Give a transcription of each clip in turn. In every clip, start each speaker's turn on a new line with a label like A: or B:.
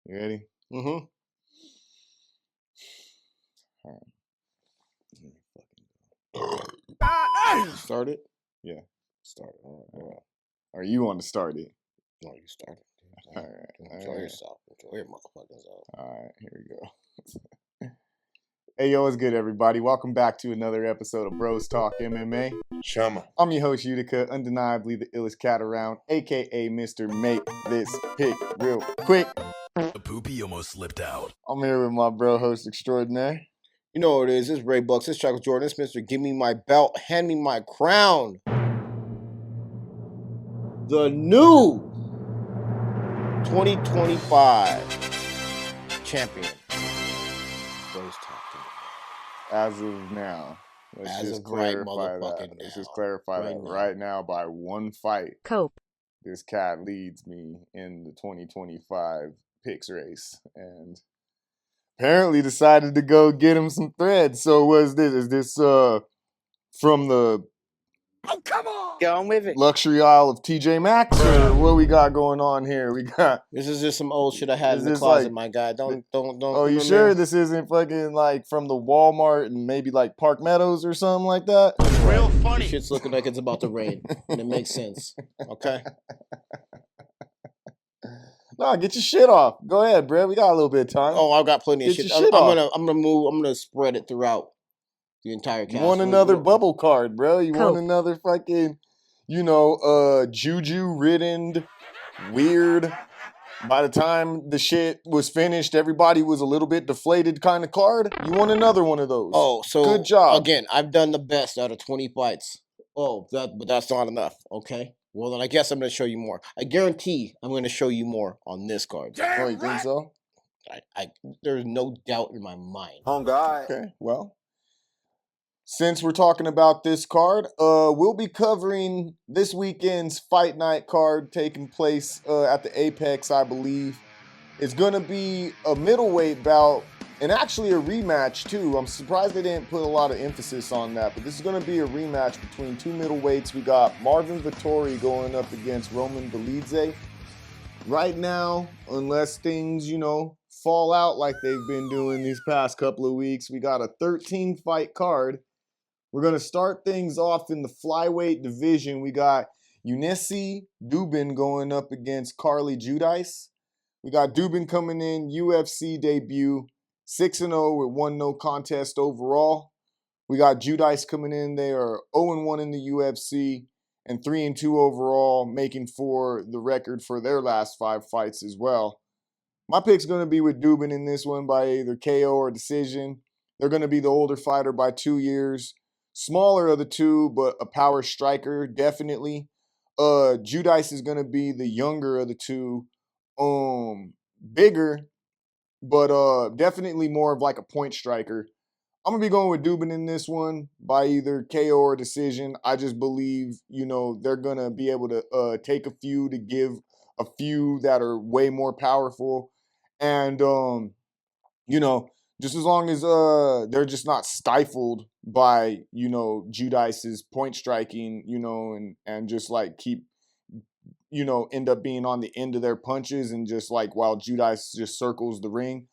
A: You ready?
B: Mm-hmm. Start it?
A: Yeah. Start. All right. Or you want to start it?
B: No, you start it.
A: All right.
B: Enjoy yourself. Enjoy your motherfucking self.
A: All right. Here we go. Hey, yo, what's good, everybody? Welcome back to another episode of Bros Talk MMA.
B: Chumma.
A: I'm your host, UTICA, undeniably the illest cat around, a.k.a. Mr. Make This Pick Real Quick.
C: The poopy almost slipped out.
A: I'm here with my bro host extraordinaire.
B: You know what it is. This is RayBuck. This is Jordan. This Mr. Give Me My Belt. Hand Me My Crown. The new 2025 champion. Bros Talk.
A: As of now. Let's just clarify that. Let's just clarify that right now by one fight.
D: Cope.
A: This cat leads me in the 2025 picks race. And apparently decided to go get him some threads. So what is this? Is this from the
B: Get on with it.
A: luxury aisle of TJ Maxx, or what we got going on here? We got
B: This is just some old shit I had
A: Is
B: in the
A: this
B: closet,
A: like-
B: my guy. Don't.
A: Oh, you sure this isn't fucking like from the Walmart and maybe like Park Meadows or something like that?
B: Real funny. This shit's looking like it's about to rain, and it makes sense. Okay.
A: No, get your shit off. Go ahead, Brett. We got a little bit of time.
B: Oh, I've got plenty of
A: Get
B: shit.
A: your shit off.
B: I'm gonna spread it throughout the entire
A: You
B: cast.
A: want another bubble card, bro? You want another fucking, juju-ridden, weird. By the time the shit was finished, everybody was a little bit deflated kind of card. You want another one of those?
B: Oh, so
A: good job.
B: Again, I've done the best out of 20 fights. Oh, but that's not enough. Okay. Well, then I guess I'm gonna show you more. I guarantee I'm gonna show you more on this card.
A: Oh, you think so?
B: There's no doubt in my mind.
E: Oh God.
A: Okay, well, since we're talking about this card, we'll be covering this weekend's Fight Night card taking place at the Apex, I believe. It's going to be a middleweight bout and actually a rematch, too. I'm surprised they didn't put a lot of emphasis on that, but this is going to be a rematch between two middleweights. We got Marvin Vettori going up against Roman Dolidze. Right now, unless things, fall out like they've been doing these past couple of weeks, we got a 13-fight card. We're going to start things off in the flyweight division. We got Yuneisy, Duben going up against Carli, Judice. We got Duben coming in, UFC debut, 6-0 with 1 no contest overall. We got Judice coming in. They are 0-1 in the UFC and 3-2 overall, making for the record for their last 5 fights as well. My pick's going to be with Duben in this one by either KO or decision. They're going to be the older fighter by 2 years. Smaller of the two, but a power striker, definitely. Judice is going to be the younger of the two. Bigger, but definitely more of like a point striker. I'm going to be going with Duben in this one by either KO or decision. I just believe, they're going to be able to take a few to give a few that are way more powerful. And, just as long as they're just not stifled by, Judice's point striking, and just like keep, end up being on the end of their punches and just like while Judice just circles the ring.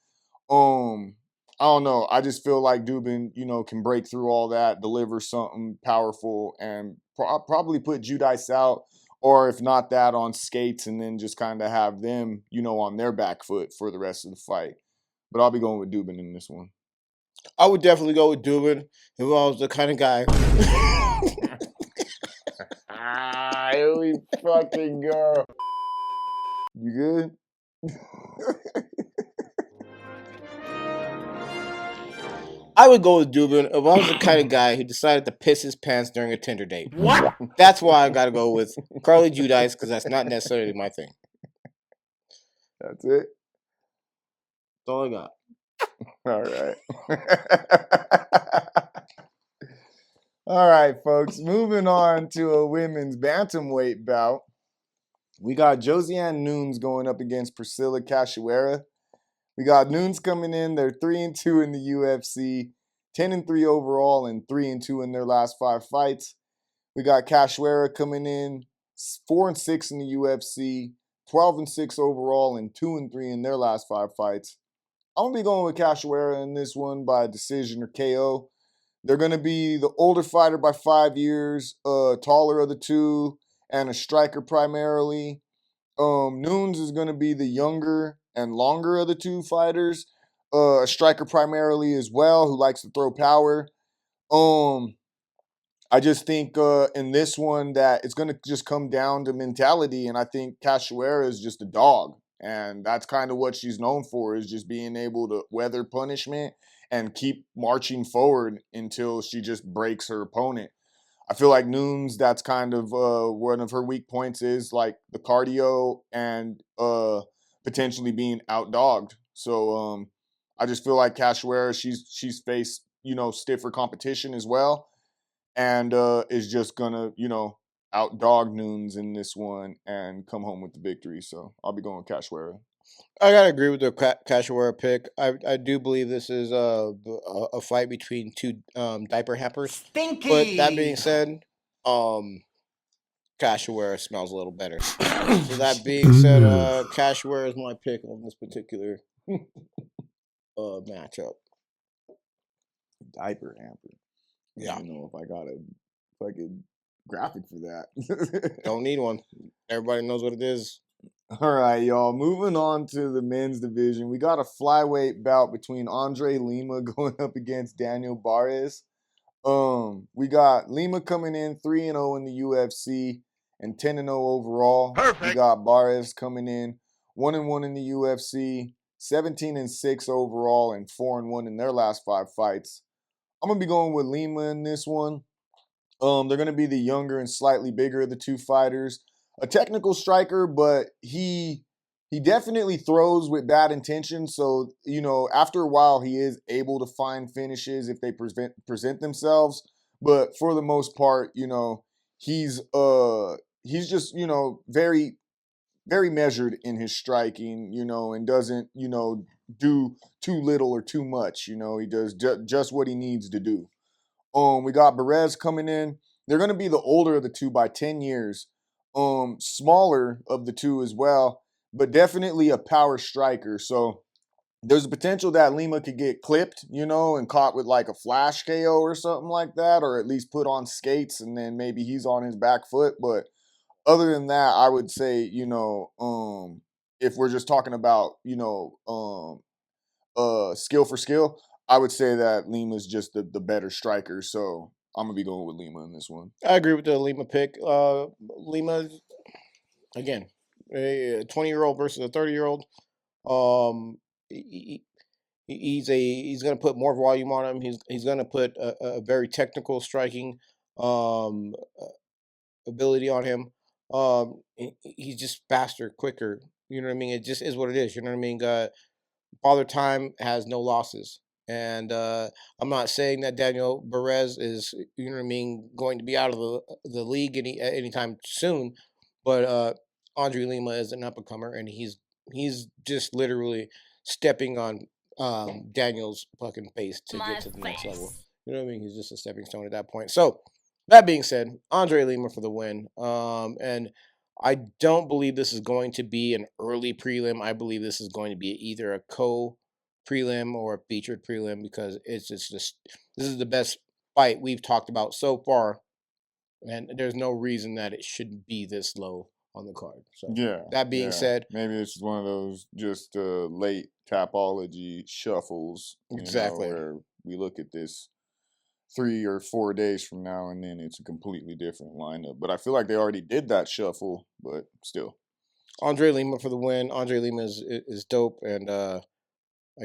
A: I don't know. I just feel like Duben, can break through all that, deliver something powerful, and probably put Judice out, or if not that, on skates, and then just kind of have them, on their back foot for the rest of the fight. But I'll be going with Duben in this one.
B: I would definitely go with Duben if I was the kind of guy.
A: Here we fucking go. You good?
B: I would go with Duben if I was the kind of guy who decided to piss his pants during a Tinder date. What? That's why I got to go with Carli, Judice, because that's not necessarily my thing.
A: That's it?
B: That's all I got.
A: All right. All right, folks. Moving on to a women's bantamweight bout. We got Josiane Nunes going up against Priscila Cachoeira. We got Nunes coming in. They're 3-2 in the UFC, 10-3 overall, and 3-2 in their last 5 fights. We got Cachoeira coming in, 4-6 in the UFC, 12-6 overall and 2-3 in their last 5 fights. I'm going to be going with Cachoeira in this one by decision or KO. They're going to be the older fighter by 5 years, taller of the two, and a striker primarily. Nunes is going to be the younger and longer of the two fighters, a striker primarily as well, who likes to throw power. I just think in this one that it's going to just come down to mentality, and I think Cachoeira is just a dog, and that's kind of what she's known for, is just being able to weather punishment and keep marching forward until she just breaks her opponent. I feel like Nunes, that's kind of one of her weak points, is like the cardio and potentially being outdogged. So I just feel like Cachoeira, she's faced, stiffer competition as well, and is just gonna, outdog Nunes in this one and come home with the victory. So I'll be going Cachoeira.
B: I gotta agree with the Cachoeira pick. I do believe this is a fight between two diaper hampers.
C: Stinky.
B: But that being said, Cachoeira smells a little better. So that being said, Cachoeira is my pick on this particular matchup.
A: Diaper hamper.
B: Yeah.
A: I don't know if I got a fucking graphic for that.
B: Don't need one. Everybody knows what it is.
A: All right, y'all. Moving on to the men's division. We got a flyweight bout between André Lima going up against Daniel Barez. We got Lima coming in 3-0 in the UFC and 10-0 overall.
C: Perfect.
A: We got Barez coming in 1-1 in the UFC, 17-6 overall, and 4-1 in their last 5 fights. I'm gonna be going with Lima in this one. They're gonna be the younger and slightly bigger of the two fighters. A technical striker, but he definitely throws with bad intention. So, after a while, he is able to find finishes if they present themselves. But for the most part, he's just, very, very measured in his striking, and doesn't, do too little or too much. He does just what he needs to do. We got Barez coming in. They're going to be the older of the two by 10 years. Smaller of the two as well, but definitely a power striker. So there's a potential that Lima could get clipped, and caught with like a flash KO or something like that, or at least put on skates and then maybe he's on his back foot. But other than that, I would say, if we're just talking about, skill for skill, I would say that Lima's just the better striker. So I'm going to be going with Lima in this one.
B: I agree with the Lima pick. Lima, again, a 20-year-old versus a 30-year-old. He's going to put more volume on him. He's going to put a very technical striking ability on him. He's just faster, quicker. You know what I mean? It just is what it is. You know what I mean? Father Time has no losses. And I'm not saying that Daniel Barez is, you know what I mean, going to be out of the league anytime soon. But André Lima is an up-and-comer, and he's just literally stepping on Daniel's fucking face to get to the next level. You know what I mean? He's just a stepping stone at that point. So that being said, André Lima for the win. And I don't believe this is going to be an early prelim. I believe this is going to be either a co-prelim or a featured prelim, because it's just this is the best fight we've talked about so far, and there's no reason that it shouldn't be this low on the card. So
A: yeah.
B: That being said,
A: maybe this is one of those just late Tapology shuffles.
B: Exactly.
A: Where we look at this 3 or 4 days from now, and then it's a completely different lineup. But I feel like they already did that shuffle, but still.
B: André Lima for the win. André Lima is dope, and I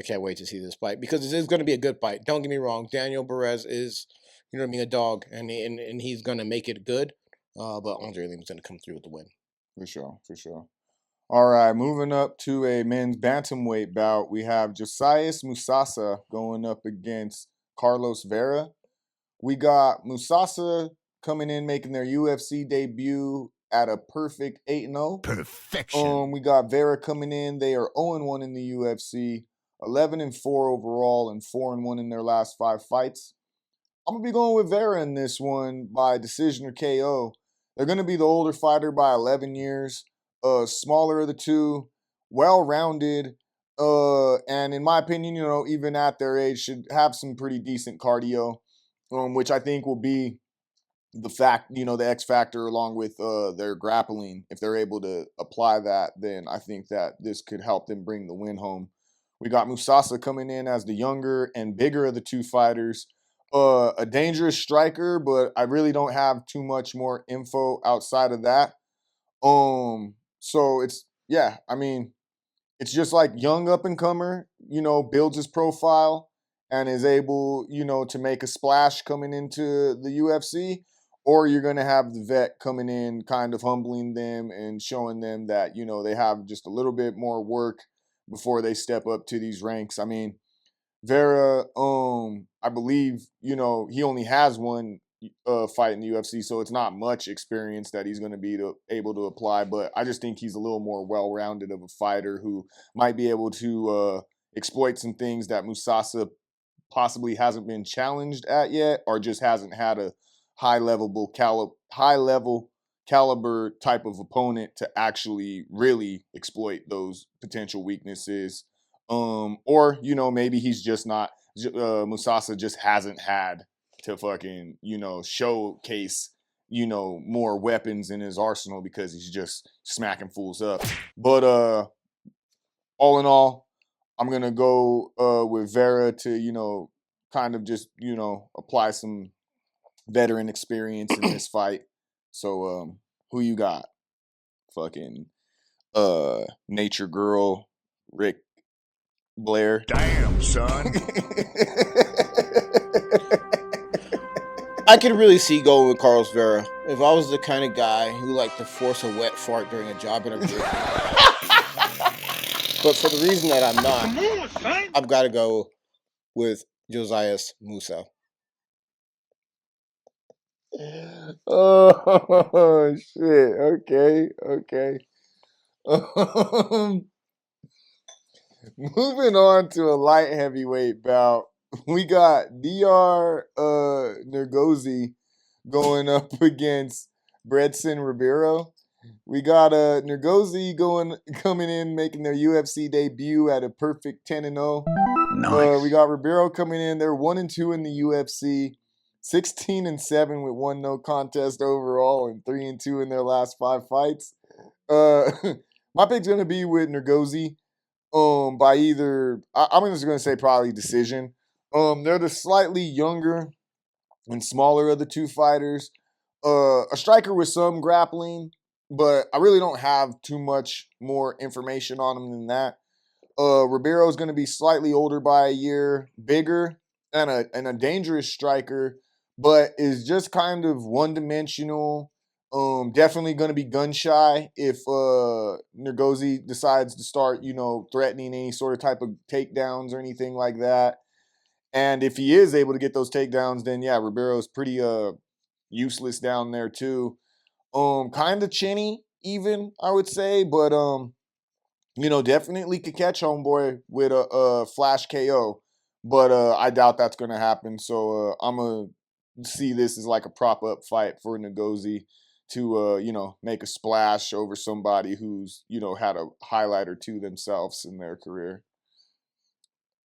B: can't wait to see this fight, because it is going to be a good fight. Don't get me wrong. Daniel Barez is, you know what I mean, a dog, and he's going to make it good. But André Lima's going to come through with the win.
A: For sure. All right, moving up to a men's bantamweight bout, we have Josias Musasa going up against Carlos Vera. We got Musasa coming in, making their UFC debut at a perfect 8-0.
C: Perfection.
A: We got Vera coming in. They are 0-1 in the UFC, 11-4 overall, and 4-1 in their last 5 fights. I'm going to be going with Vera in this one by decision or KO. They're going to be the older fighter by 11 years. smaller of the two, well-rounded, and in my opinion, even at their age, should have some pretty decent cardio, which I think will be the X factor along with their grappling. If they're able to apply that, then I think that this could help them bring the win home. We got Musasa coming in as the younger and bigger of the two fighters. A dangerous striker, but I really don't have too much more info outside of that. So it's just like young up and comer, builds his profile and is able, to make a splash coming into the UFC, or you're going to have the vet coming in kind of humbling them and showing them that, they have just a little bit more work before they step up to these ranks. I mean, Vera, I believe, he only has one fight in the UFC, so it's not much experience that he's going to be able to apply. But I just think he's a little more well-rounded of a fighter who might be able to exploit some things that Musasa possibly hasn't been challenged at yet, or just hasn't had a high level caliber type of opponent to actually really exploit those potential weaknesses. Or maybe he's just not. Musasa just hasn't had to fucking showcase more weapons in his arsenal because he's just smacking fools up. But all in all, I'm gonna go with Vera to kind of just apply some veteran experience in this fight. So who you got? Fucking Nature Girl, Rick Blair.
C: Damn, son.
B: I could really see going with Carlos Vera. If I was the kind of guy who liked to force a wet fart during a job interview. But for the reason that I'm not, I've got to go with Josias Musa.
A: Oh shit! Okay. Moving on to a light heavyweight bout, we got Dr. Nergozi going up against Bredson Ribeiro. We got Nergozi coming in, making their UFC debut at a perfect 10-0.
C: Nice.
A: We got Ribeiro coming in. They're 1-2 in the UFC, 16-7 with 1 no contest overall, and 3-2 in their last 5 fights. My pick's gonna be with Nergozi. By either I'm just gonna say probably decision. They're the slightly younger and smaller of the two fighters. A striker with some grappling, but I really don't have too much more information on him than that. Ribeiro is going to be slightly older by a year, bigger, and a dangerous striker, but is just kind of one-dimensional. Definitely going to be gun shy if Nergozi decides to start, threatening any sort of type of takedowns or anything like that. And if he is able to get those takedowns, then yeah, Ribeiro is pretty useless down there too. Kind of chinny, even I would say, but definitely could catch homeboy with a flash KO, but I doubt that's going to happen. So I'm going to see this as like a prop up fight for Ngozi to, make a splash over somebody who's, had a highlight or two themselves in their career.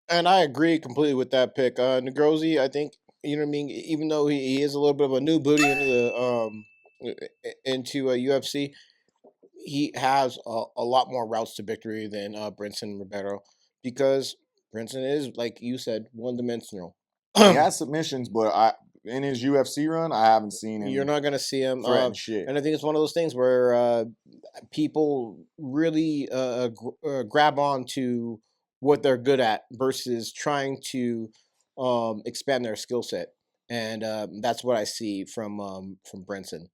B: And I agree completely with that pick. Negrozi, I think, even though he is a little bit of a new booty into UFC, he has a lot more routes to victory than Brinson Ribeiro, because Brinson is, like you said, one-dimensional.
A: He has submissions, but in his UFC run, I haven't seen him.
B: You're not going to see him
A: threaten shit.
B: And I think it's one of those things where people really grab on to what they're good at versus trying to expand their skill set, and that's what I see from Brinson.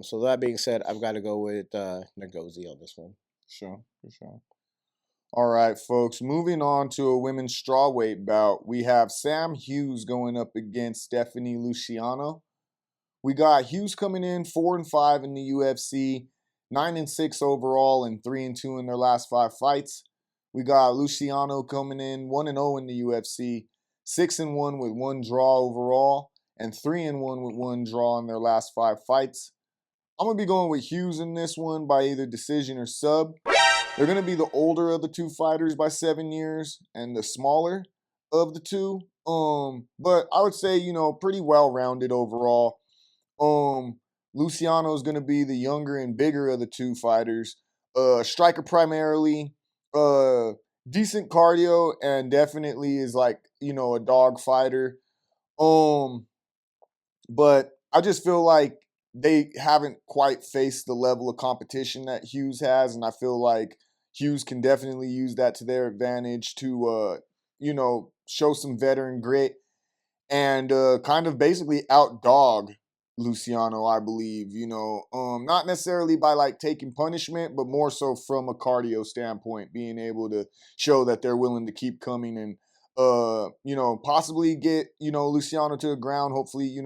B: So that being said, I've got to go with Ngozi on this one.
A: For sure. All right, folks. Moving on to a women's strawweight bout, we have Sam Hughes going up against Stephanie Luciano. We got Hughes coming in 4-5 in the UFC, 9-6 overall, and 3-2 in their last 5 fights. We got Luciano coming in 1-0 in the UFC, 6-1 with 1 draw overall, and 3-1 with 1 draw in their last 5 fights. I'm going to be going with Hughes in this one by either decision or sub. They're going to be the older of the two fighters by 7 years and the smaller of the two. But I would say, pretty well-rounded overall. Luciano is going to be the younger and bigger of the two fighters. Striker primarily. Decent cardio and definitely is like, a dog fighter. But I just feel like they haven't quite faced the level of competition that Hughes has, and I feel like Hughes can definitely use that to their advantage to, show some veteran grit and kind of basically outdog Luciano, I believe. Not necessarily by like taking punishment, but more so from a cardio standpoint, being able to show that they're willing to keep coming and possibly get, Luciano to the ground. Hopefully,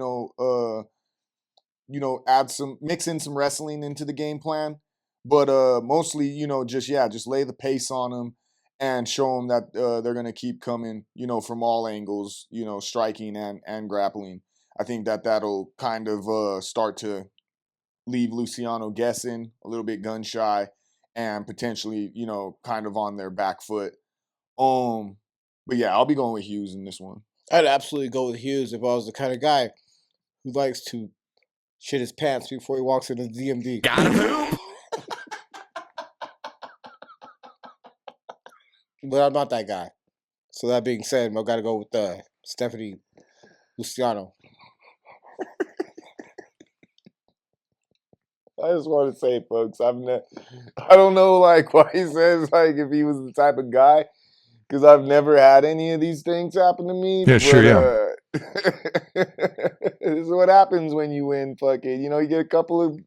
A: mix in some wrestling into the game plan. But mostly, just lay the pace on them and show them that they're going to keep coming, from all angles, striking and grappling. I think that'll kind of start to leave Luciano guessing, a little bit gun shy, and potentially, kind of on their back foot. But yeah, I'll be going with Hughes in this one.
B: I'd absolutely go with Hughes if I was the kind of guy who likes to shit his pants before he walks into the DMD.
C: Gotta poop.
B: But I'm not that guy. So that being said, I got to go with Stephanie Luciano.
A: I just want to say, folks, I don't know, like, why he says, like, if he was the type of guy, because I've never had any of these things happen to me.
C: Yeah,
A: but,
C: sure, yeah.
A: This is what happens when you win, fucking, you get a couple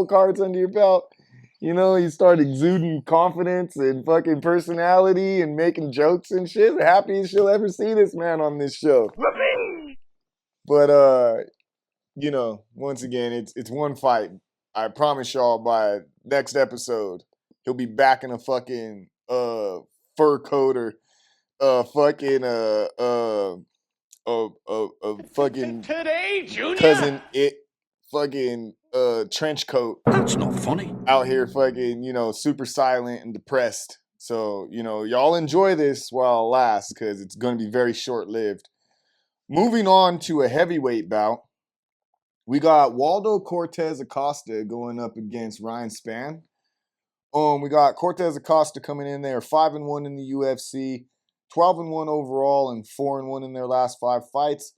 A: cards under your belt, you start exuding confidence and fucking personality and making jokes and shit. The happiest you'll ever see this man on this show. But, once again, it's one fight. I promise y'all by next episode, he'll be back in a fucking fur coat or fucking fucking
C: Today, Junior.
A: cousin fucking trench coat.
C: That's not funny.
A: Out here fucking, super silent and depressed. So, y'all enjoy this while it lasts because it's gonna be very short-lived. Moving on to a heavyweight bout. We got Waldo Cortes-Acosta going up against Ryan Spann. We got Cortes-Acosta coming in there 5-1 in the UFC, 12-1 overall, and 4-1 in their last 5 fights.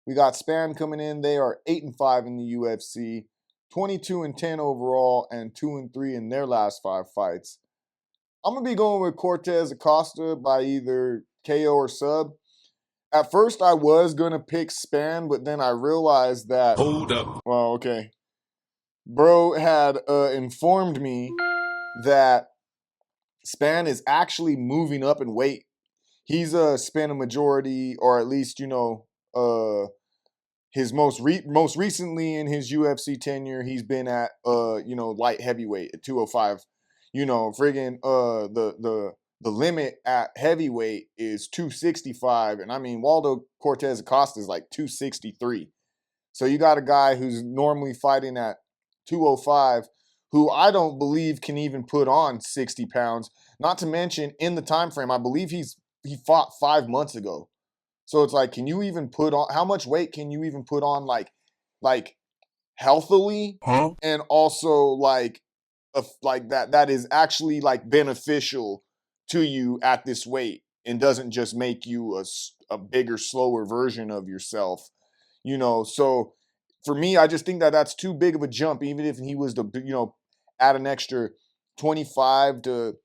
A: We got Spann coming in. They are 8-5 in the UFC, 22-10 overall, and 2-3 in their last 5 fights. I'm gonna be going with Cortes-Acosta by either KO or sub. At first, I was going to pick Spann, but then I realized that...
C: Hold up.
A: Well, okay. Bro had informed me that Spann is actually moving up in weight. He's spent a majority, or at least, his most recently in his UFC tenure, he's been at, light heavyweight at 205. The limit at heavyweight is 265. And I mean, Waldo Cortes-Acosta is like 263. So you got a guy who's normally fighting at 205, who I don't believe can even put on 60 pounds. Not to mention in the time frame, I believe he fought 5 months ago. So it's like, can you even put on, how much weight can you even put on like healthily?
C: Huh?
A: And also like that is actually like beneficial to you at this weight and doesn't just make you a bigger, slower version of yourself, So for me, I just think that that's too big of a jump, even if he was to, add an extra 25 to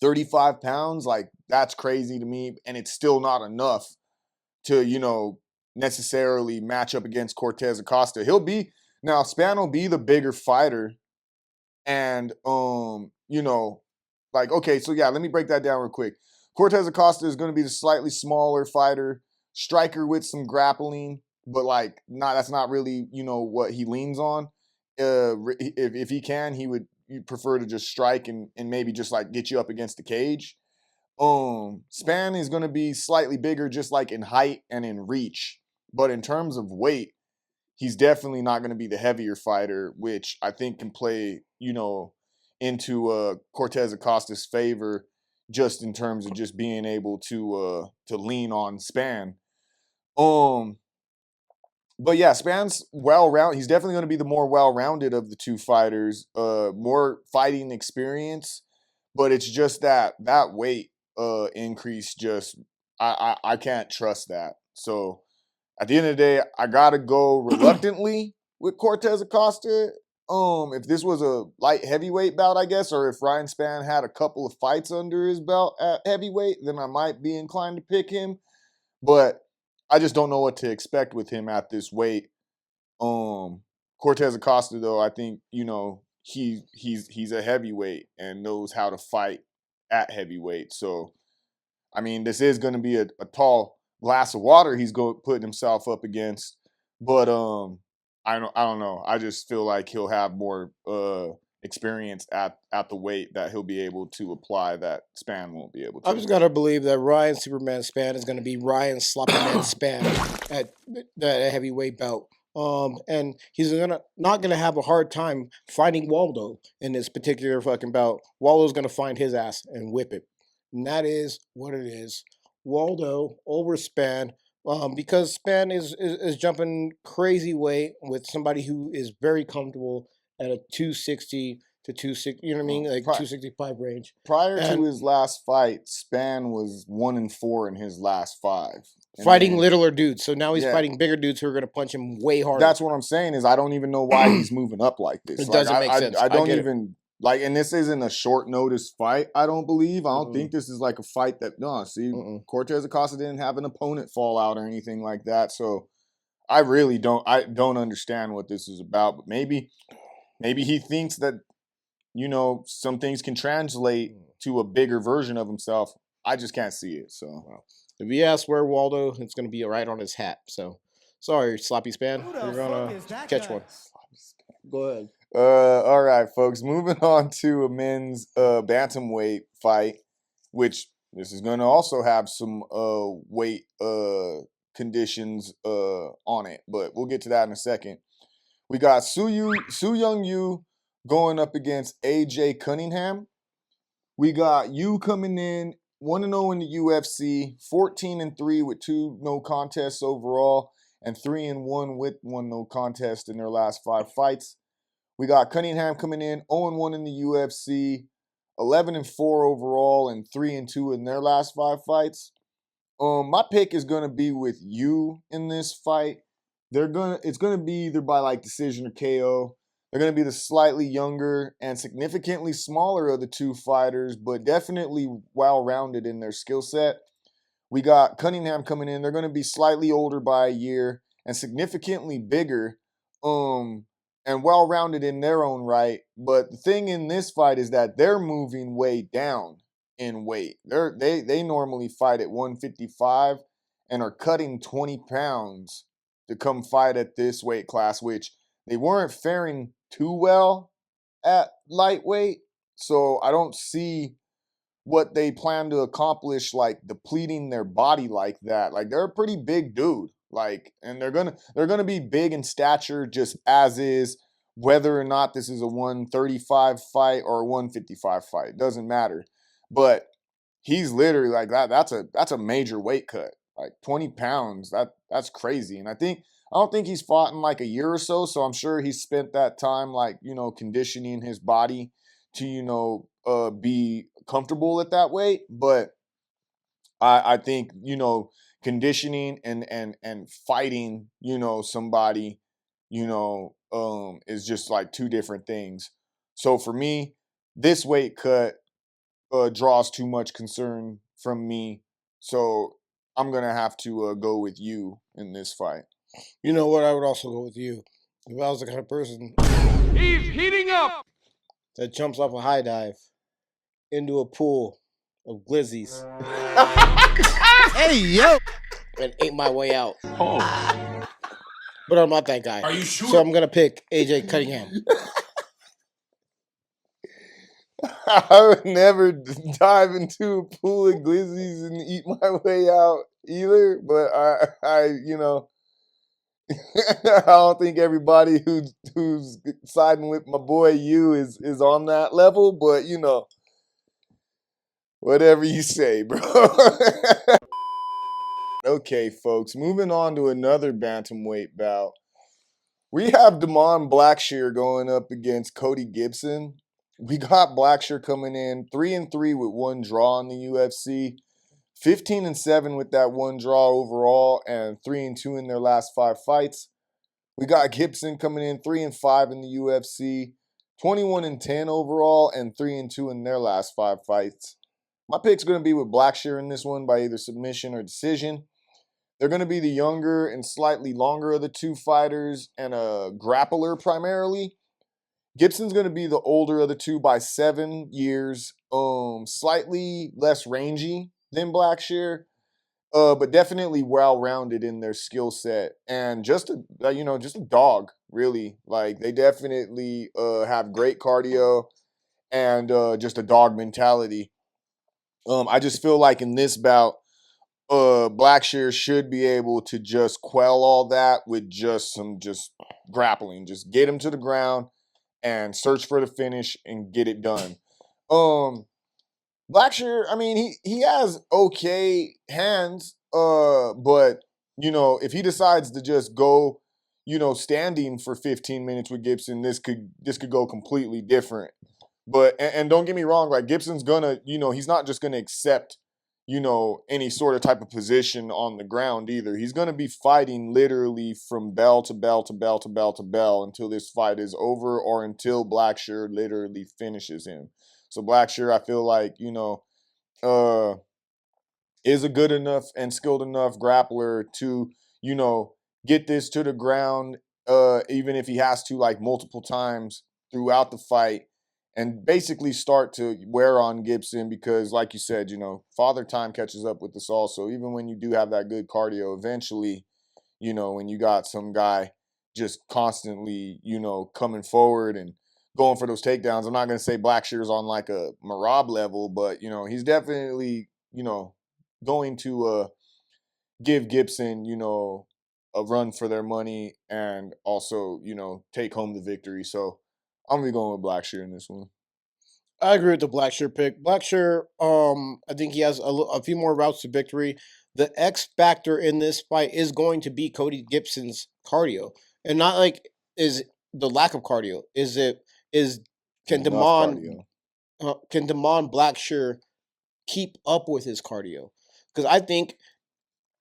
A: 35 pounds, like that's crazy to me. And it's still not enough to, necessarily match up against Cortes-Acosta. Now Spann will be the bigger fighter. And, okay, so yeah, let me break that down real quick. Cortes-Acosta is going to be the slightly smaller fighter, striker with some grappling, but that's not really, what he leans on. If he can, you'd prefer to just strike and maybe just like get you up against the cage. Spann is going to be slightly bigger, just like in height and in reach. But in terms of weight, he's definitely not going to be the heavier fighter, which I think can play, into Cortes-Acosta's favor, just in terms of just being able to lean on Span. But yeah, Span's well-rounded. He's definitely going to be the more well-rounded of the two fighters. More fighting experience, but it's just that weight increase. Just I can't trust that. So at the end of the day, I gotta go reluctantly with Cortes-Acosta. If this was a light heavyweight bout, I guess, or if Ryan Spann had a couple of fights under his belt at heavyweight, then I might be inclined to pick him. But I just don't know what to expect with him at this weight. Cortes-Acosta, though, I think he's a heavyweight and knows how to fight at heavyweight. So, I mean, this is going to be a tall glass of water he's putting himself up against. But I don't know. I just feel like he'll have more experience at the weight that he'll be able to apply that Span won't be able to.
B: I just gotta believe that Ryan Superman Span is gonna be Ryan Sloppy Man Span at that heavyweight bout. And he's not gonna have a hard time fighting Waldo in this particular fucking bout. Waldo's gonna find his ass and whip it. And that is what it is. Waldo over Span. Because Span is jumping crazy weight with somebody who is very comfortable at a 260 to 260, you know what I mean? Like 265 range.
A: Prior to his last fight, Span was 1-4 in his last 5.
B: Fighting littler dudes. So now he's fighting bigger dudes who are going to punch him way harder.
A: That's what I'm saying is I don't even know why he's moving up like this.
B: It doesn't make sense.
A: I don't even... Like, and this isn't a short notice fight, I don't believe. I don't think this is like a fight that, Cortes-Acosta didn't have an opponent fall out or anything like that. So I really don't understand what this is about. But maybe he thinks that, some things can translate to a bigger version of himself. I just can't see it. So
B: if he asks where Waldo, it's going to be right on his hat. So sorry, Sloppy Span. You're going to catch one. Go ahead.
A: All right, folks. Moving on to a men's bantamweight fight, which this is going to also have some weight conditions on it, but we'll get to that in a second. We got Su Young Yu going up against AJ Cunningham. We got Yu coming in 1-0 in the UFC, 14-3 with 2 no contests overall, and 3-1 with 1 no contest in their last 5 fights. We got Cunningham coming in 0-1 in the UFC, 11-4 overall, and 3-2 in their last 5 fights. My pick is gonna be with Yu in this fight. It's gonna be either by like decision or KO. They're gonna be the slightly younger and significantly smaller of the two fighters, but definitely well-rounded in their skill set. We got Cunningham coming in. They're gonna be slightly older by a year and significantly bigger. And well-rounded in their own right. But the thing in this fight is that they're moving way down in weight. They normally fight at 155 and are cutting 20 pounds to come fight at this weight class, which they weren't faring too well at lightweight. So I don't see what they plan to accomplish, like depleting their body like that. Like they're a pretty big dude. Like, and they're gonna be big in stature just as is, whether or not this is a 135 fight or a 155 fight. It doesn't matter. But he's literally like that. That's a major weight cut. Like 20 pounds. That's crazy. And I don't think he's fought in like a year or so. So I'm sure he spent that time like, conditioning his body to, be comfortable at that weight. But I think, conditioning and fighting, somebody, is just like 2 different things. So for me, this weight cut draws too much concern from me. So I'm going to have to go with you in this fight.
B: You know what? I would also go with you. If I was the kind of person
C: He's heating up.
B: that jumps off a high dive into a pool of glizzies.
C: Hey, yo.
B: And ate my way out.
C: Oh.
B: But I'm not that guy.
C: Are you sure?
B: So I'm going to pick AJ Cunningham.
A: I would never dive into a pool of glizzies and eat my way out either. But I I don't think everybody who's siding with my boy you is on that level, but you know, whatever you say, bro. Okay, folks, moving on to another bantamweight bout. We have Damon Blackshear going up against Cody Gibson. We got Blackshear coming in 3-3 with one draw in the UFC, 15-7 with that one draw overall, and 3-2 in their last 5 fights. We got Gibson coming in 3-5 in the UFC, 21-10 overall, and 3-2 in their last 5 fights. My pick's going to be with Blackshear in this one by either submission or decision. They're going to be the younger and slightly longer of the two fighters and a grappler primarily. Gibson's going to be the older of the two by 7 years, slightly less rangy than Blackshear, but definitely well-rounded in their skill set and just a dog, really. Like they definitely have great cardio and just a dog mentality. I just feel like in this bout, Blackshear should be able to just quell all that with just some grappling. Just get him to the ground and search for the finish and get it done. Blackshear, I mean, he has okay hands, but you know, if he decides to just go, you know, standing for 15 minutes with Gibson, this could go completely different. But and don't get me wrong, like Gibson's gonna, you know, he's not just gonna accept, you know, any sort of type of position on the ground either. He's gonna be fighting literally from bell to bell to bell to bell to bell until this fight is over or until Blackshear literally finishes him. So Blackshear, I feel like, you know, is a good enough and skilled enough grappler to, you know, get this to the ground, even if he has to, like, multiple times throughout the fight and basically start to wear on Gibson because, like you said, you know, father time catches up with us all. So even when you do have that good cardio, eventually, you know, when you got some guy just constantly, you know, coming forward and going for those takedowns, I'm not going to say Blackshear's on like a Marab level, but, you know, he's definitely, you know, going to give Gibson, you know, a run for their money and also, you know, take home the victory. So I'm going to be going with Blackshear in this one.
B: I agree with the Blackshear pick. Blackshear, I think he has a few more routes to victory. The X factor in this fight is going to be Cody Gibson's cardio, and not like is the lack of cardio. Can
A: Enough
B: Damon
A: cardio.
B: Blackshear keep up with his cardio? Because I think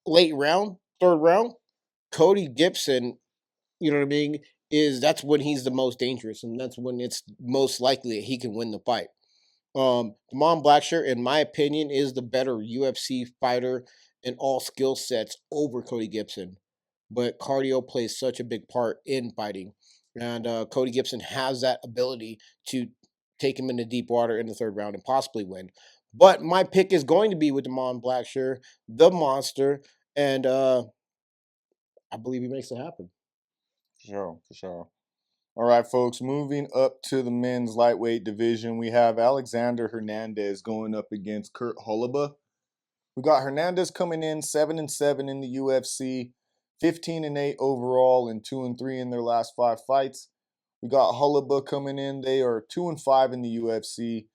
B: late round, third round, Cody Gibson, you know what I mean, that's when he's the most dangerous, and that's when it's most likely that he can win the fight. Damon Blackshear, in my opinion, is the better UFC fighter in all skill sets over Cody Gibson. But cardio plays such a big part in fighting. And Cody Gibson has that ability to take him into deep water in the third round and possibly win. But my pick is going to be with Damon Blackshear, the monster, and I believe he makes it happen.
A: For sure. All right, folks, moving up to the men's lightweight division, we have Alexander Hernandez going up against Kurt Holoba. We got Hernandez coming in 7-7 in the UFC, 15-8 overall, and 2-3 in their last 5 fights. We got Holoba coming in. They are 2-5 in the UFC,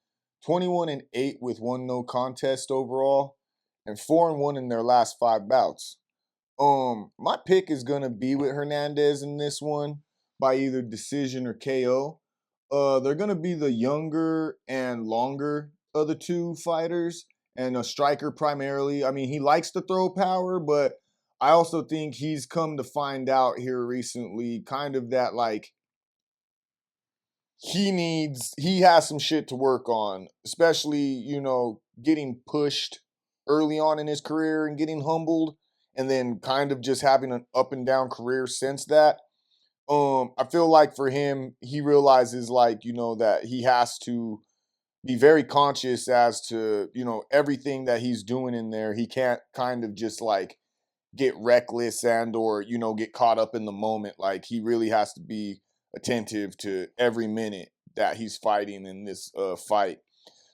A: 21-8 with one no contest overall, and 4-1 in their last 5 bouts. My pick is gonna be with Hernandez in this one by either decision or KO. They're gonna be the younger and longer of the two fighters, and a striker primarily. I mean, he likes to throw power, but I also think he's come to find out here recently, kind of that like he has some shit to work on, especially, you know, getting pushed early on in his career and getting humbled and then kind of just having an up and down career since that. I feel like for him, he realizes like, you know, that he has to be very conscious as to, you know, everything that he's doing in there. He can't kind of just like get reckless and or, you know, get caught up in the moment. Like he really has to be attentive to every minute that he's fighting in this fight.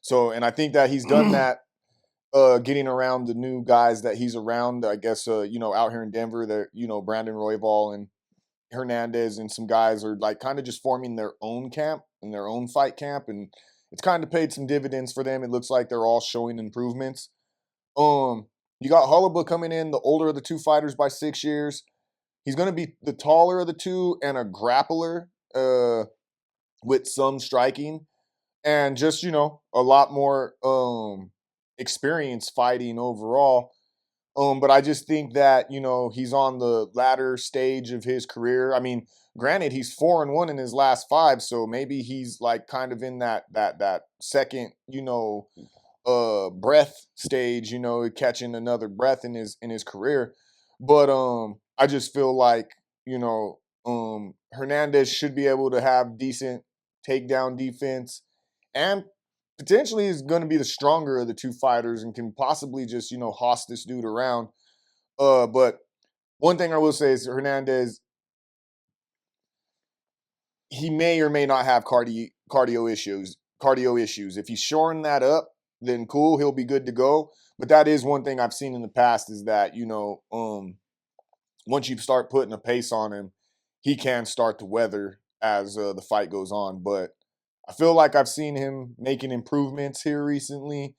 A: So, and I think that he's done that getting around the new guys that he's around. I guess out here in Denver, that Brandon Royval and Hernandez and some guys are like kind of just forming their own camp and their own fight camp, and it's kind of paid some dividends for them. It looks like they're all showing improvements. You got Holloway coming in, the older of the two fighters by 6 years. He's going to be the taller of the two and a grappler with some striking and just, a lot more experience fighting overall. But I just think that, he's on the latter stage of his career. I mean, granted, he's 4-1 in his last 5, so maybe he's like kind of in that second, breath stage, catching another breath in his career. But I just feel like, Hernandez should be able to have decent takedown defense and potentially is going to be the stronger of the two fighters and can possibly just, hoss this dude around. But one thing I will say is Hernandez, he may or may not have cardio issues. If he's shoring that up, then cool, he'll be good to go. But that is one thing I've seen in the past is that, once you start putting a pace on him, he can start to weather as the fight goes on. But I feel like I've seen him making improvements here recently.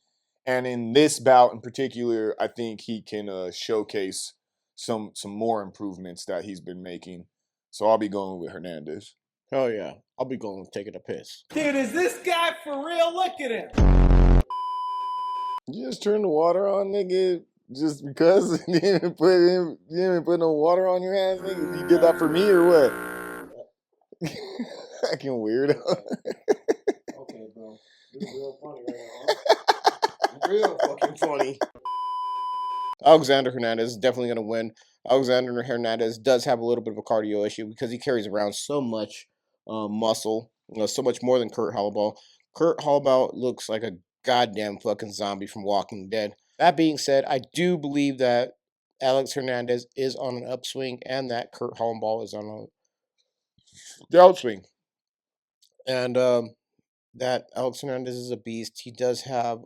A: And in this bout in particular, I think he can showcase some more improvements that he's been making. So I'll be going with Hernandez.
B: Hell yeah. I'll be going taking a piss.
D: Dude, is this guy for real? Look at him.
A: You just turn the water on, nigga, just because you didn't put no water on your hands, nigga? You did that for me or what? Fucking weirdo.
B: Okay, bro. You're real funny right now. Real fucking funny. Alexander Hernandez is definitely going to win. Alexander Hernandez does have a little bit of a cardio issue because he carries around so much muscle, so much more than Kurt Holobaugh. Kurt Holobaugh looks like a goddamn fucking zombie from Walking Dead. That being said, I do believe that Alex Hernandez is on an upswing and that Kurt Holobaugh is on a downswing. And that Alex Hernandez is a beast. He does have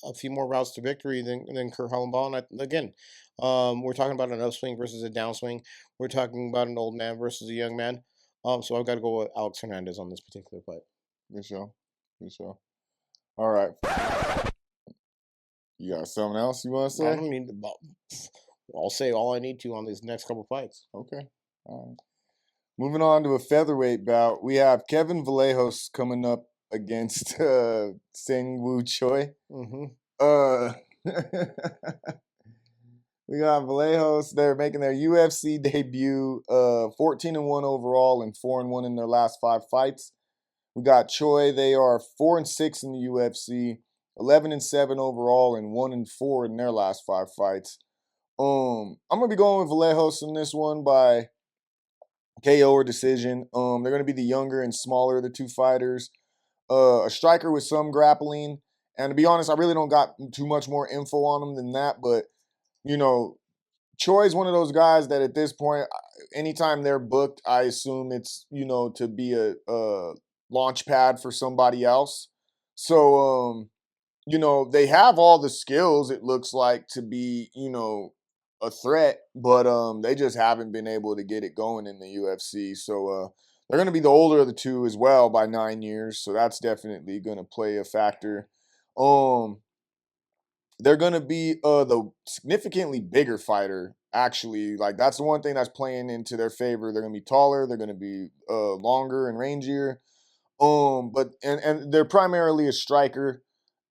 B: a few more routes to victory than Kurt Holobaugh. And again, we're talking about an upswing versus a downswing. We're talking about an old man versus a young man. So I've got to go with Alex Hernandez on this particular fight.
A: For sure. All right. You got something else you want to say?
B: I don't need to. I'll say all I need to on these next couple fights.
A: Okay. All right. Moving on to a featherweight bout, we have Kevin Vallejos coming up against Seung-Woo Choi.
B: Mm-hmm.
A: We got Vallejos. They're making their UFC debut, 14-1 overall and 4-1 in their last 5 fights. We got Choi. They are 4-6 in the UFC, 11-7 overall, and 1-4 in their last 5 fights. I'm gonna be going with Vallejos in this one by KO or decision. They're gonna be the younger and smaller of the two fighters. A striker with some grappling, and to be honest, I really don't got too much more info on him than that. But Choi's one of those guys that at this point, anytime they're booked, I assume it's to be a launch pad for somebody else. So they have all the skills, it looks like, to be a threat, but they just haven't been able to get it going in the UFC. So they're going to be the older of the two as well by 9 years, so that's definitely going to play a factor. They're going to be the significantly bigger fighter, actually. Like, that's the one thing that's playing into their favor. They're going to be taller, they're going to be longer and rangier. But they're primarily a striker,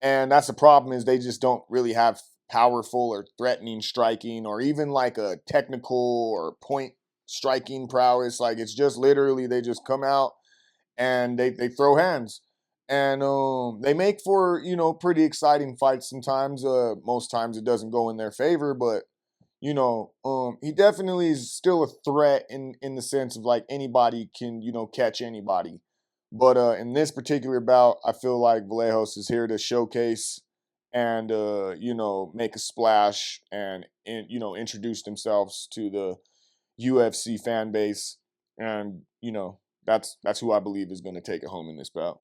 A: and that's the problem, is they just don't really have powerful or threatening striking or even like a technical or point striking prowess. Like, it's just literally they just come out and they throw hands. And they make for, pretty exciting fights sometimes. Most times it doesn't go in their favor, but he definitely is still a threat in the sense of like anybody can, catch anybody. But in this particular bout, I feel like Vallejos is here to showcase and make a splash and introduce themselves to the UFC fan base, and that's who I believe is going to take it home in this bout.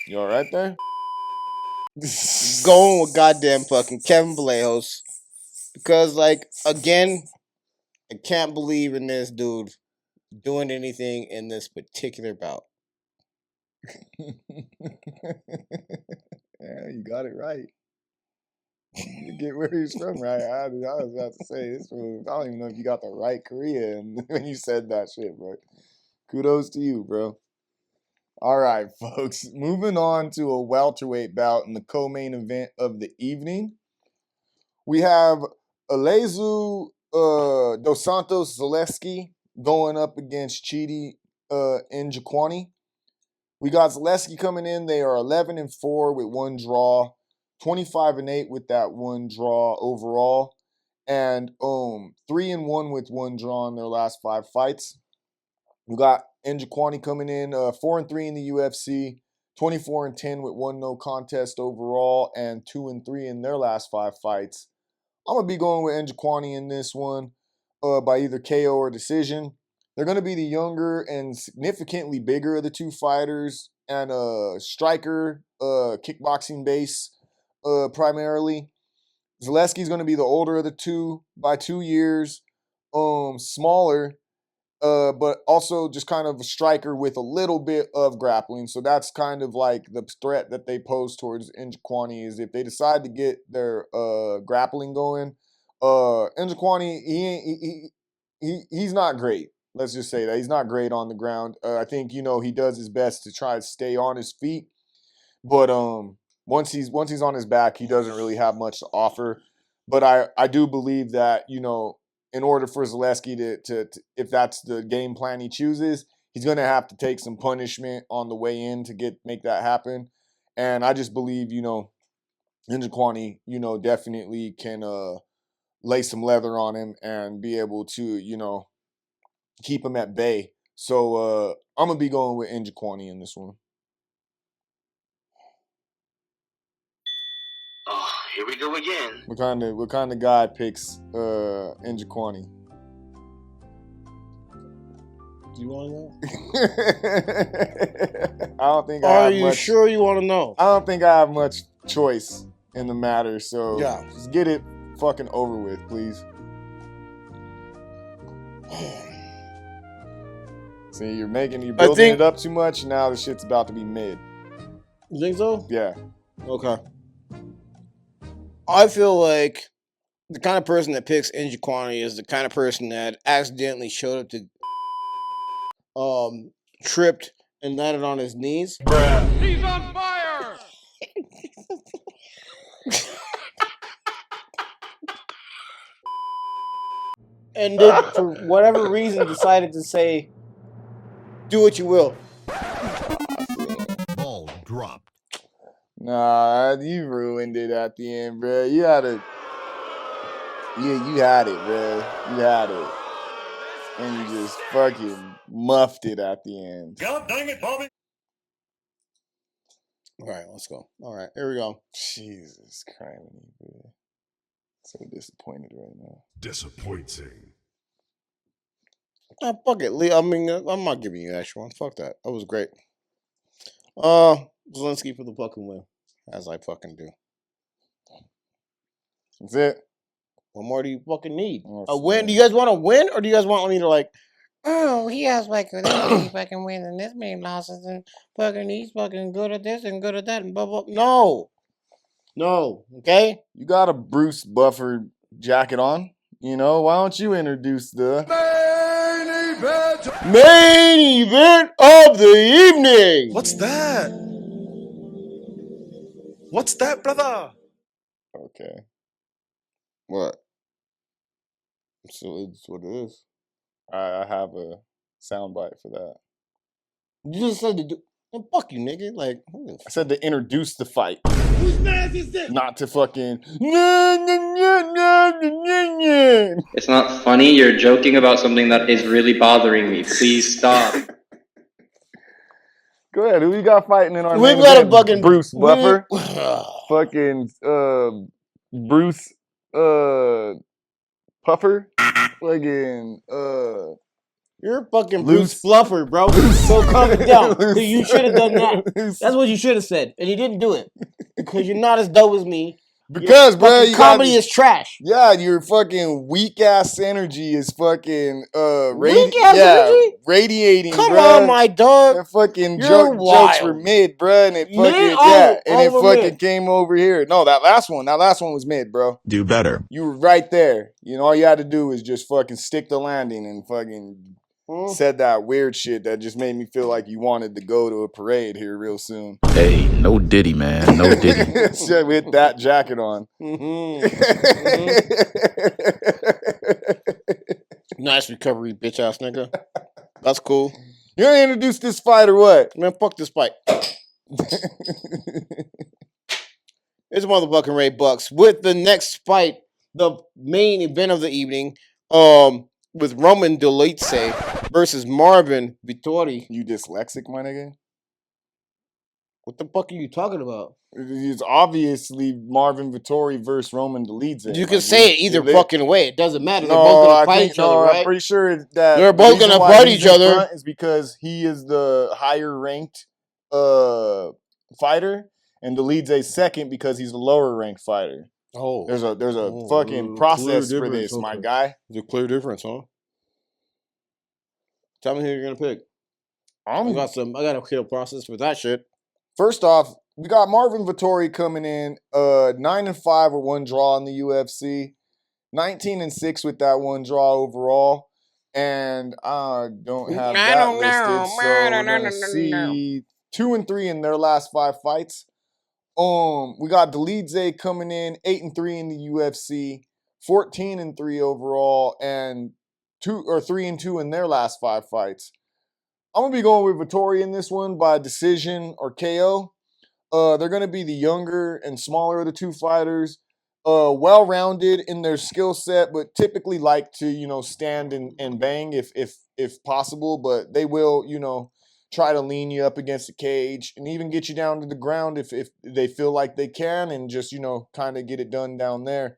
A: You all right there?
B: Going with goddamn fucking Kevin Blejos. Because, like, again, I can't believe in this dude doing anything in this particular bout.
A: Yeah, you got it right. You get where he's from, right? I was about to say this. I don't even know if you got the right Korean when you said that shit, but kudos to you, bro. All right, folks. Moving on to a welterweight bout in the co-main event of the evening. We have Alezu Dos Santos Zaleski going up against Chidi Njokuani. We got Zaleski coming in. They are 11-4 with one draw, 25-8 with that one draw overall, and 3-1 with one draw in their last 5 fights. We got Njokuani coming in 4-3 in the UFC, 24-10 with one no contest overall, and 2-3 in their last 5 fights. I'm gonna be going with Njokuani in this one by either KO or decision. They're going to be the younger and significantly bigger of the two fighters, and a striker, kickboxing base primarily. Zaleski's going to be the older of the two by 2 years, smaller, but also just kind of a striker with a little bit of grappling. So that's kind of like the threat that they pose towards Njokuani is if they decide to get their grappling going. Njokuani, he's not great. Let's just say that he's not great on the ground. I think he does his best to try to stay on his feet, but once he's on his back, he doesn't really have much to offer. But I do believe that in order for Zaleski to if that's the game plan he chooses, he's gonna have to take some punishment on the way in to make that happen. And I just believe Njokuani definitely can lay some leather on him and be able to keep him at bay. So I'm gonna be going with Njokuani in this one.
E: Oh, here we go again.
A: What kind of guy picks Njokuani?
B: Do you want to know?
A: I don't think
B: Are you sure you want to know?
A: I don't think I have much choice in the matter, so
B: yeah,
A: just get it fucking over with, please. See, you're building it up too much. Now the shit's about to be mid.
B: You think so?
A: Yeah.
B: Okay. I feel like the kind of person that picks Njokuani is the kind of person that accidentally showed up to tripped and landed on his knees.
C: Bruh. He's on fire!
B: And did, for whatever reason, decided to say, do what you will.
C: Ball dropped.
A: Nah, you ruined it at the end, bro. You had it. Yeah, you had it, bro. You had it. And you just fucking muffed it at the end.
C: God dang it, Bobby.
B: All right, let's go. All right, here we go.
A: Jesus Christ, bro. So disappointed right now.
C: Disappointing.
B: Fuck it, Lee. I mean, I'm not giving you extra one. Fuck that. That was great. Zelensky for the fucking win, as I fucking do.
A: That's it.
B: What more do you fucking need?
A: Oh,
B: A win? Do you guys want to win, or do you guys want me to
F: oh, he has like this many fucking wins and this many losses and fucking he's fucking good at this and good at that and blah blah.
B: No. Okay.
A: You got a Bruce Buffer jacket on. Why don't you introduce the
B: main event of the evening?
G: What's that? What's that, brother?
A: Okay.
B: What? So it's what it is.
A: I have a soundbite for that.
B: You just said to do. Well, fuck you, nigga. Like,
A: I said to introduce the fight.
D: Whose man is this?
A: Not to fucking.
H: It's not funny. You're joking about something that is really bothering me. Please stop.
A: Go ahead. Who you got fighting in our
B: we've
A: main
B: got
A: event?
B: a fucking
A: Bruce Buffer.
B: fucking
A: Bruce Puffer. Fucking
B: You're a fucking
A: Loose.
B: Bruce Fluffer, bro. So calm it down.
A: Loose.
B: You should have done that.
A: Loose.
B: That's what you should have said, and you didn't do it because you're not as dope as me.
A: Because, bro, you
B: comedy
A: got,
B: is trash.
A: Yeah, your fucking weak ass energy is fucking
B: Weak-ass energy?
A: radiating.
B: Come
A: bruh.
B: on, my dog.
A: That fucking
B: You're
A: jokes were
B: wild.
A: mid, bro, and it fucking
B: Mid? Oh,
A: and it
B: over
A: fucking
B: mid.
A: came over here. No, that last one was mid, bro.
C: Do better.
A: You were right there. You know, all you had to do was just fucking stick the landing and fucking said that weird shit that just made me feel like you wanted to go to a parade here real soon.
I: Hey, no Diddy, man. No Diddy.
A: With that jacket on.
B: Nice recovery, bitch ass nigga. That's cool.
A: You gonna introduce this fight or what?
B: Man, fuck this fight. It's motherfucking RayBucks with the next fight, the main event of the evening, with Roman Dolidze versus Marvin Vettori.
A: You dyslexic, my nigga?
B: What the fuck are you talking about?
A: It's obviously Marvin Vettori versus Roman Dolidze.
B: You can say it either fucking way. It doesn't matter. They're
A: No,
B: both gonna
A: I
B: fight
A: think
B: each other, right?
A: I'm pretty sure that
B: They're both
A: the reason
B: gonna
A: why
B: fight
A: he's
B: each
A: in
B: other.
A: front is because he is the higher ranked fighter, and Dolidze's second because he's the lower ranked fighter.
B: Oh,
A: There's a fucking process
B: clear
A: for
B: difference,
A: this, my
B: okay.
A: guy.
B: There's a clear difference, huh? Tell me who you're gonna pick. I got a clear process for that shit.
A: First off, we got Marvin Vettori coming in 9-5 with one draw in the UFC, 19-6 with that one draw overall, and I don't have that listed. So we're gonna see 2-3 in their last 5 fights. We got Dolidze coming in 8-3 in the UFC, 14-3 overall, and 3-2 in their last 5 fights. I'm gonna be going with Vettori in this one by decision or KO. They're gonna be the younger and smaller of the two fighters. Well-rounded in their skill set, but typically like to, stand and bang if possible. But they will, try to lean you up against the cage and even get you down to the ground if they feel like they can, and just, kind of get it done down there.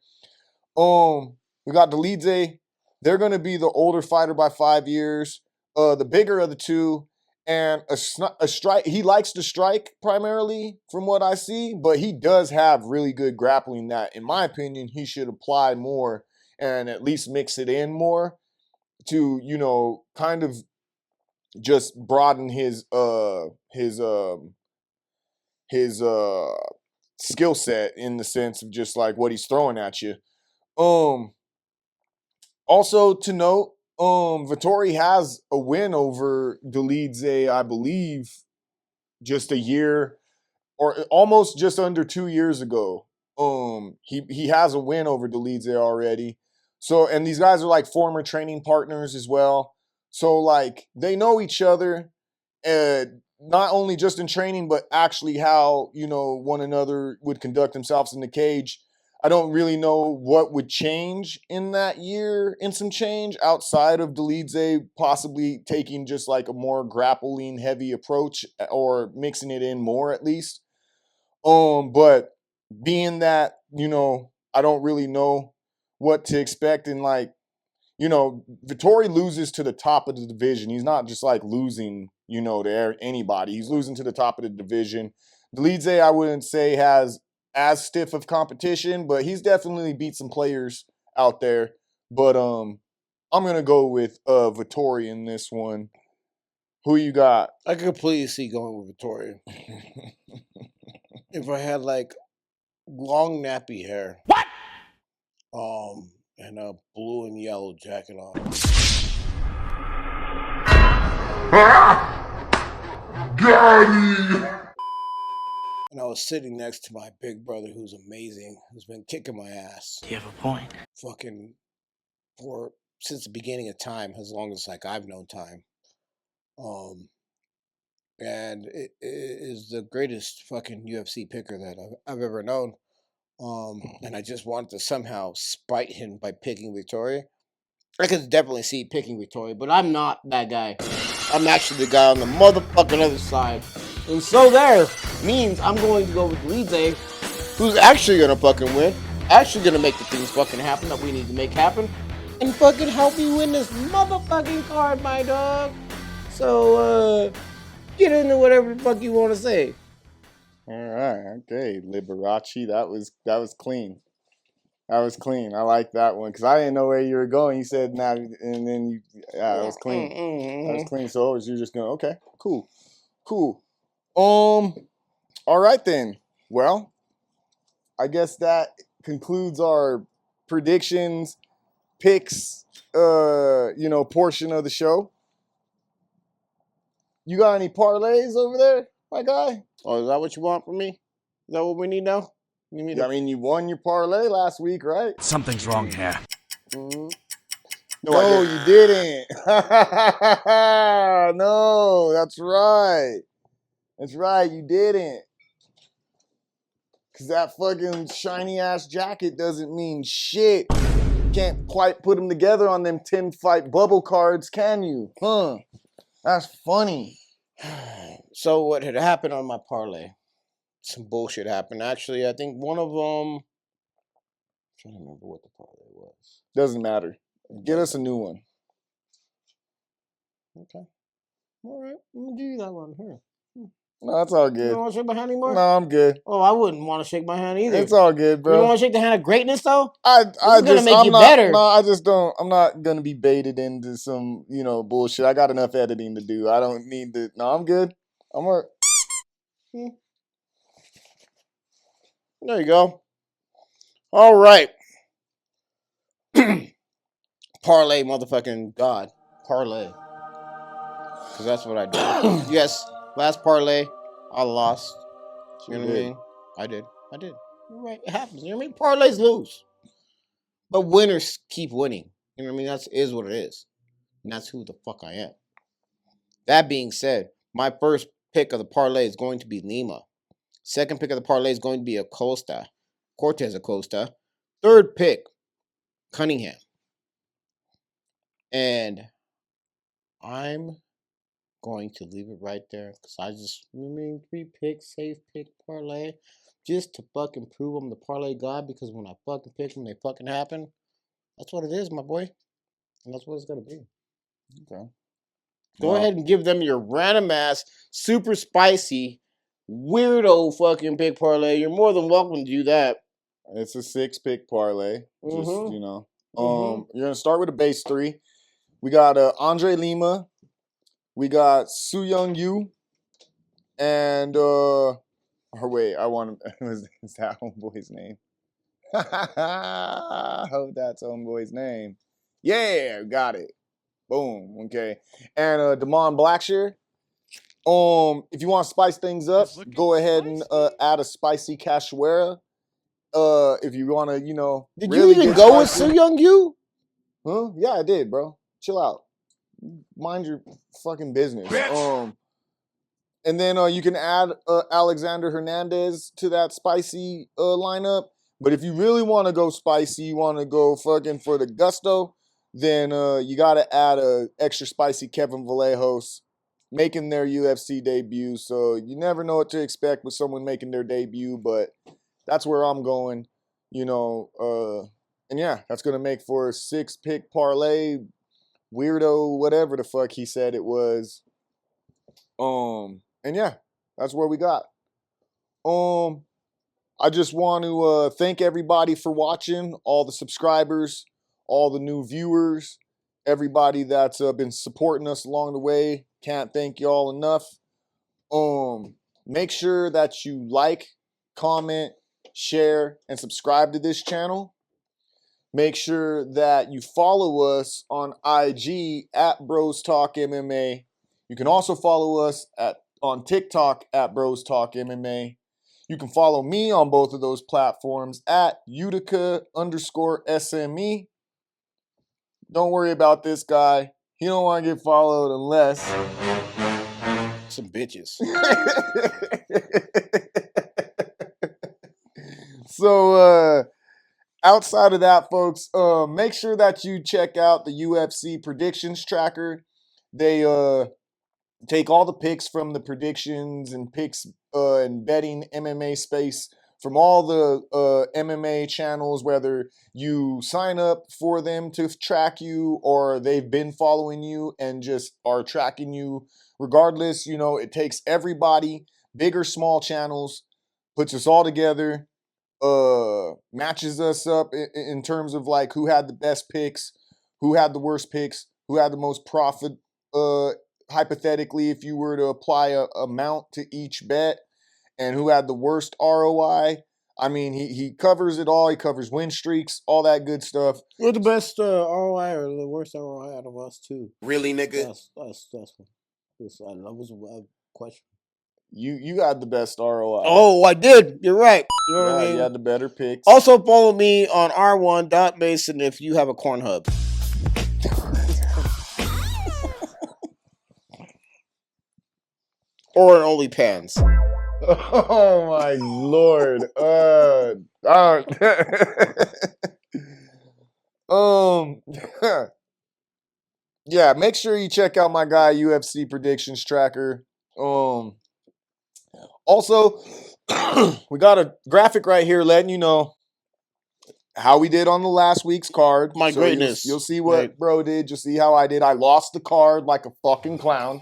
A: We got Dolidze. They're gonna be the older fighter by 5 years. The bigger of the two, and a strike. He likes to strike primarily, from what I see, but he does have really good grappling that, in my opinion, he should apply more and at least mix it in more to, kind of just broaden his skill set in the sense of just like what he's throwing at you. Also to note, Vettori has a win over Dolidze, I believe, just a year or almost just under 2 years ago. He has a win over Dolidze already. So, and these guys are like former training partners as well. So like they know each other, not only just in training, but actually how, one another would conduct themselves in the cage. I don't really know what would change in that year and some change outside of Dolidze possibly taking just like a more grappling heavy approach or mixing it in more at least. But being that, I don't really know what to expect, and like, Vettori loses to the top of the division. He's not just like losing, to anybody. He's losing to the top of the division. Dolidze, I wouldn't say has as stiff of competition, but he's definitely beat some players out there. But I'm gonna go with Vettori in this one. Who you got?
B: I could completely see going with Vettori. If I had like long nappy hair.
C: What?
B: And a blue and yellow jacket on. And I was sitting next to my big brother, who's amazing, who's been kicking my ass.
I: You have a point.
B: Fucking since the beginning of time, as long as like I've known time. And it is the greatest fucking UFC picker that I've ever known. And I just wanted to somehow spite him by picking Vettori. I could definitely see picking Vettori, but I'm not that guy. I'm actually the guy on the motherfucking other side. And so there means I'm going to go with Dolidze, who's actually gonna fucking win, actually gonna make the things fucking happen that we need to make happen, and fucking help me win this motherfucking card, my dog. So, get into whatever the fuck you want to say.
A: All right, okay, Liberace. That was clean. That was clean. I like that one because I didn't know where you were going. You said nah, and then that was clean. That was clean. So you're just going, okay, cool. All right then. Well, I guess that concludes our predictions, picks, portion of the show. You got any parlays over there, my guy?
B: Oh, is that what you want from me? Is that what we need now?
A: I mean, you won your parlay last week, right?
I: Something's wrong here.
B: Mm-hmm.
A: No, you didn't. No, that's right. That's right, you didn't. Because that fucking shiny-ass jacket doesn't mean shit. You can't quite put them together on them 10-fight bubble cards, can you? Huh. That's funny.
B: So what had happened on my parlay? Some bullshit happened. Actually, I think one of them... I'm trying to remember what the parlay was.
A: Doesn't matter. Get us a new one.
B: Okay. All right. I'm going to give you that one here.
A: No, that's all
B: You
A: good.
B: don't want to shake my hand anymore?
A: No, I'm good.
B: Oh, I wouldn't want to shake my hand either.
A: It's all good, bro.
B: You don't want to shake the hand of greatness, though?
A: I'm not gonna be baited into some, bullshit. I got enough editing to do. I don't need to. No, I'm good. I'm all right.
B: There you go. All right. Parlay, motherfucking God. Parlay. Because that's what I do. Yes, last parlay, I lost. You know what I mean? I did. You're right. It happens. You know what I mean? Parlays lose. But winners keep winning. You know what I mean? That is what it is. And that's who the fuck I am. That being said, my first pick of the parlay is going to be Lima. Second pick of the parlay is going to be Acosta. Cortes-Acosta. Third pick, Cunningham. And I'm going to leave it right there because I just, 3 picks, safe pick parlay, just to fucking prove I'm the parlay god, because when I fucking pick them, they fucking happen. That's what it is, my boy. And that's what it's going to be.
A: Okay.
B: Go ahead and give them your random ass, super spicy, weirdo fucking pick parlay. You're more than welcome to do that.
A: It's a 6-pick parlay. Just,
B: Mm-hmm.
A: You're going to start with a base 3. We got André Lima. We got Su Young Yu. And, wait, is that homeboy's name? I hope that's homeboy's name. Yeah, got it. Boom. Okay. And Damon Blackshear. If you want to spice things up, go ahead and add a spicy cachoeira. If you want to,
B: Did
A: really
B: you even
A: get
B: go with
A: spicy.
B: Su Young Yu?
A: Huh? Yeah, I did, bro. Chill out. Mind your fucking business. And then you can add Alexander Hernandez to that spicy lineup. But if you really want to go spicy, you want to go fucking for the gusto, then you got to add a extra spicy Kevin Vallejos making their UFC debut. So you never know what to expect with someone making their debut, but that's where I'm going, and yeah, that's going to make for a 6-pick parlay, weirdo, whatever the fuck he said it was. And yeah, that's where we got. I just want to thank everybody for watching, all the subscribers, all the new viewers, everybody that's been supporting us along the way. Can't thank y'all enough. Make sure that you like, comment, share, and subscribe to this channel. Make sure that you follow us on IG at Bros Talk MMA. You can also follow us on TikTok at Bros Talk MMA. You can follow me on both of those platforms at UTICA_SME. Don't worry about this guy. He don't want to get followed unless
B: Some bitches.
A: So, outside of that, folks, make sure that you check out the UFC Predictions Tracker. They take all the picks from the predictions and picks and betting MMA space from all the MMA channels, whether you sign up for them to track you or they've been following you and just are tracking you. Regardless, you know, it takes everybody, big or small channels, puts us all together, matches us up in terms of like who had the best picks, who had the worst picks, who had the most profit, hypothetically, if you were to apply a amount to each bet, and who had the worst ROI. I mean, he covers it all. He covers win streaks, all that good stuff.
B: We're the best ROI or the worst ROI out of us too.
G: Really, nigga?
B: That's that was a question.
A: You had the best ROI.
B: Oh, I did. You're right. You know what I mean?
A: You had the better picks.
B: Also, follow me on R1.Mason if you have a corn hub. Or an OnlyPants.
A: Oh my lord. Yeah, make sure you check out my guy UFC Predictions Tracker. Also, we got a graphic right here letting you know how we did on the last week's card.
B: My greatness.
A: You'll see what bro did. You'll see how I did. I lost the card like a fucking clown.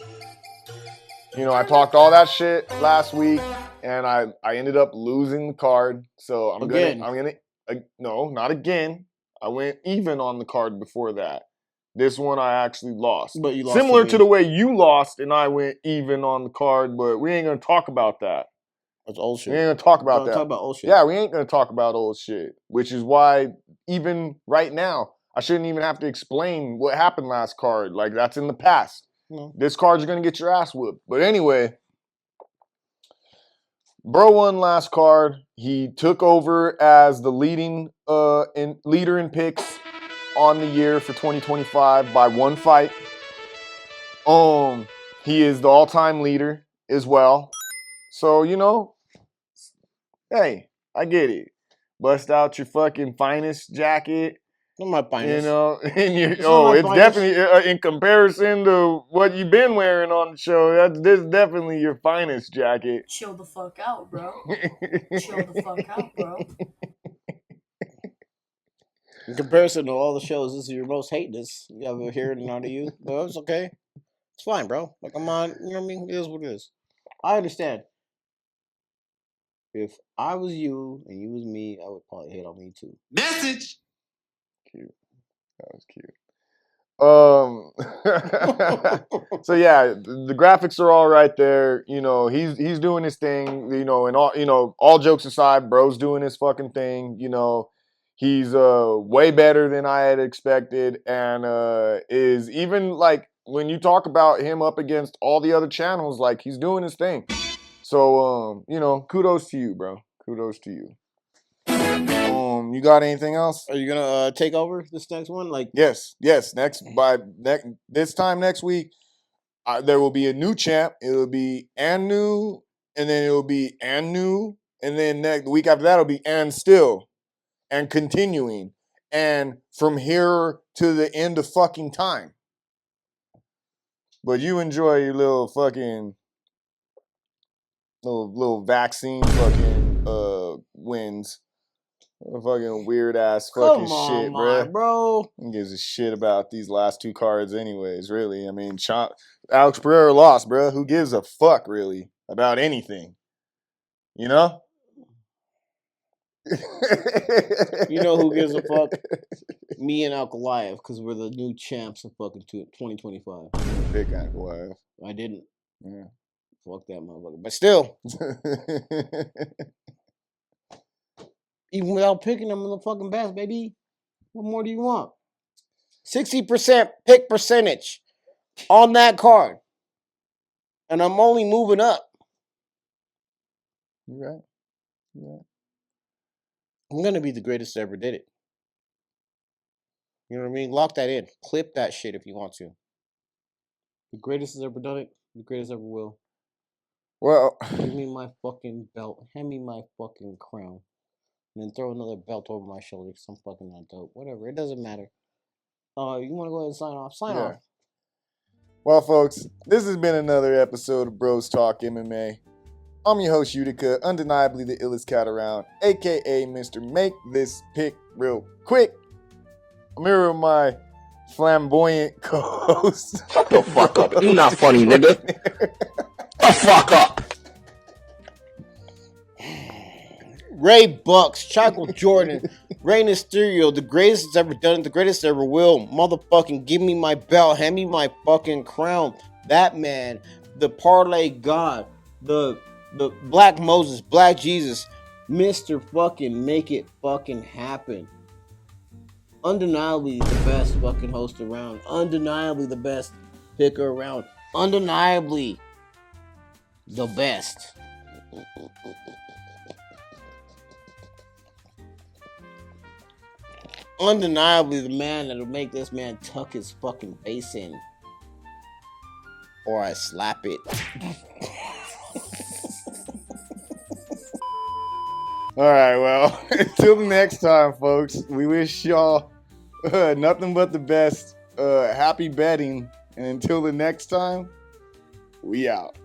A: You know, I talked all that shit last week, and I ended up losing the card. So no, not again. I went even on the card before that. This one I actually lost.
B: But you lost
A: Similar
B: to
A: to the way you lost, and I went even on the card, but we ain't gonna talk about that.
B: That's old shit.
A: We ain't gonna talk about that.
B: Talk about old shit.
A: Yeah, we ain't gonna talk about old shit. Which is why even right now, I shouldn't even have to explain what happened last card. Like, that's in the past.
B: No.
A: This card's gonna get your ass whooped. But anyway, bro won last card. He took over as the leader in picks on the year for 2025 by one fight. He is the all-time leader as well. So, you know, hey, I get it. Bust out your fucking finest jacket.
B: Not my finest.
A: You know, and it's
B: finest.
A: definitely in comparison to what you've been wearing on the show. This is definitely your finest jacket.
J: Chill the fuck out, bro. Chill the fuck out, bro.
B: In comparison to all the shows, this is your most hatiness you ever heard out of you. But it's okay. It's fine, bro. Like, I'm on, you know what I mean? It is what it is. I understand. If I was you and you was me, I would probably hate on me too.
G: Message.
A: Cute. That was cute. So yeah, the graphics are all right there. You know, he's doing his thing. You know, and all jokes aside, bro's doing his fucking thing. You know, he's way better than I had expected, and is even like when you talk about him up against all the other channels, like he's doing his thing. So you know, kudos to you, bro. Kudos to you. You got anything else?
B: Are you gonna take over this next one? Like,
A: yes. This time next week, there will be a new champ. It'll be and new, and then it'll be and new, and then the week after that it'll be and still, and continuing, and from here to the end of fucking time. But you enjoy your little fucking little vaccine fucking wins. Fucking weird ass fucking shit,
B: bro.
A: Who gives a shit about these last two cards, anyways? Really, I mean, Alex Pereira lost, bro. Who gives a fuck, really, about anything? You know.
B: You know who gives a fuck? Me and Alkaliah, because we're the new champs of fucking 2025.
A: Pick Alkaliah.
B: I didn't.
A: Yeah.
B: Fuck that motherfucker. But still. Even without picking them in the fucking best, baby. What more do you want? 60% pick percentage on that card. And I'm only moving up.
A: You're right.
B: I'm going to be the greatest that ever did it. You know what I mean? Lock that in. Clip that shit if you want to. The greatest has ever done it. The greatest ever will.
A: Well.
B: Give me my fucking belt. Hand me my fucking crown. And then throw another belt over my shoulder because I'm fucking not dope. Whatever. It doesn't matter. You want to go ahead and sign off? Sign off.
A: Well, folks, this has been another episode of Bros Talk MMA. I'm your host, Utica, undeniably the illest cat around, aka Mr. Make This Pick Real Quick. I'm here with my flamboyant co-host.
I: Shut the fuck up. You not funny, nigga. The fuck up.
B: RayBuck, Chocolate Jordan, Rey Mysterio, the greatest that's ever done it, the greatest ever will. Motherfucking give me my belt, hand me my fucking crown. That man, the parlay god, the Black Moses, Black Jesus, Mr. fucking make it fucking happen. Undeniably the best fucking host around. Undeniably the best picker around. Undeniably the best. Undeniably the man that'll make this man tuck his fucking face in. Or I slap it.
A: Alright, well, until the next time, folks, we wish y'all nothing but the best. Happy betting. And until the next time, we out.